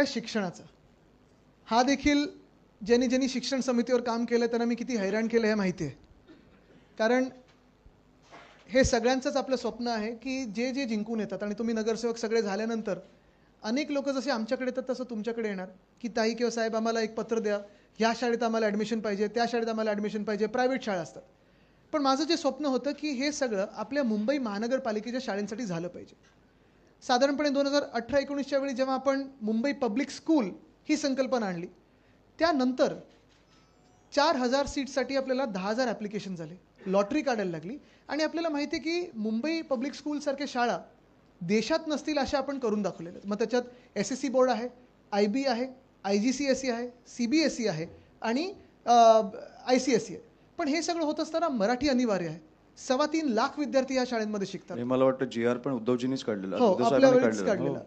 आहे शिक्षणाचा. हा देखील ज्यांनी ज्यांनी शिक्षण समितीवर काम केलं त्यांना मी किती हैराण केलं हे माहिती आहे. कारण हे सगळ्यांचंच आपलं स्वप्न आहे की जे जे जिंकून येतात आणि तुम्ही नगरसेवक सगळे झाल्यानंतर अनेक लोक जसे आमच्याकडे येतात तसं तुमच्याकडे येणार की ताई किंवा साहेब आम्हाला एक पत्र द्या, ह्या शाळेत आम्हाला ॲडमिशन पाहिजे, त्या शाळेत आम्हाला ॲडमिशन पाहिजे. प्रायव्हेट शाळा असतात. पण माझं जे स्वप्न होतं की हे सगळं आपल्या मुंबई महानगरपालिकेच्या शाळांसाठी झालं पाहिजे. साधारणपणे 2018-19च्या वेळी जेव्हा आपण मुंबई पब्लिक स्कूल ही संकल्पना आणली त्यानंतर 4000 सीट्ससाठी आपल्याला 10,000 ॲप्लिकेशन झाले, लॉटरी काढायला लागली. आणि आपल्याला माहिती आहे की मुंबई पब्लिक स्कूलसारख्या शाळा देशात नसतील अशा आपण करून दाखवलेल्या आहेत. मग त्याच्यात SSC बोर्ड आहे, IB आहे, IGCSE आहे, CBSE आहे आणि ICSE आहे. पण हे सगळं होत असताना मराठी अनिवार्य आहे. 3.25 लाख विद्यार्थी या शाळेमध्ये शिकतात. मला वाटतं GR पण उद्धवजींनीच काढलेला, हो, आपल्या वेळेस काढलेला.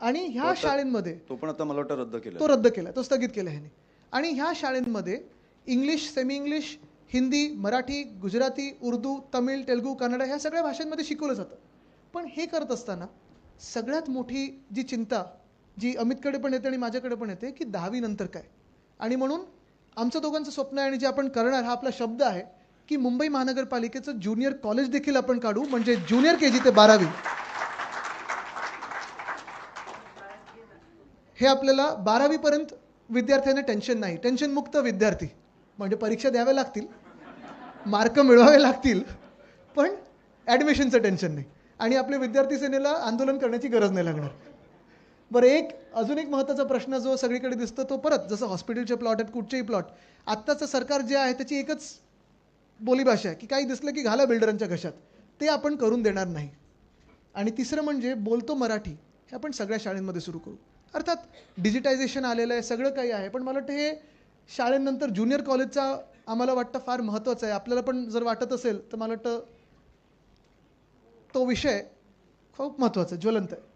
आणि ह्या शाळेंमध्ये तो पण आता मला वाटतं रद्द केला, तो रद्द केला, तो स्थगित केला ह्याने. आणि ह्या शाळेंमध्ये English, semi English, Hindi, Marathi, Gujarati, Urdu, Tamil, Telugu, Kannada ह्या सगळ्या भाषांमध्ये शिकवलं जातं. पण हे करत असताना सगळ्यात मोठी जी चिंता जी अमितकडे पण येते आणि माझ्याकडे पण येते की 10वी नंतर काय. आणि म्हणून आमचं दोघांचं स्वप्न आहे आणि जे आपण करणार हा आपला शब्द आहे की मुंबई महानगरपालिकेचं ज्युनियर कॉलेज देखील आपण काढू, म्हणजे ज्युनियर KG ते 12वी हे आपल्याला 12वी पर्यंत विद्यार्थ्यांना टेन्शन नाही, टेन्शनमुक्त विद्यार्थी. म्हणजे परीक्षा द्याव्या लागतील, मार्क मिळवावे लागतील, पण ॲडमिशनचं टेन्शन नाही आणि आपल्या विद्यार्थी सेनेला आंदोलन करण्याची गरज नाही लागणार. बरं, अजून एक महत्त्वाचा प्रश्न जो सगळीकडे दिसतो तो परत जसं हॉस्पिटलचे प्लॉट आहेत, कुठचेही प्लॉट, आत्ताचं सरकार जे आहे त्याची एकच बोलीभाषा आहे की काही दिसलं की घाला बिल्डरांच्या घशात. ते आपण करून देणार नाही. आणि तिसरं म्हणजे बोलतो मराठी हे आपण सगळ्या शाळांमध्ये सुरू करू. अर्थात डिजिटायझेशन आलेलं आहे, सगळं काही आहे, पण मला वाटतं हे शाळेनंतर ज्युनियर कॉलेजचा आम्हाला वाटतं फार महत्त्वाचं आहे. आपल्याला पण जर वाटत असेल तर मला वाटतं तो विषय खूप महत्त्वाचा ज्वलंत आहे.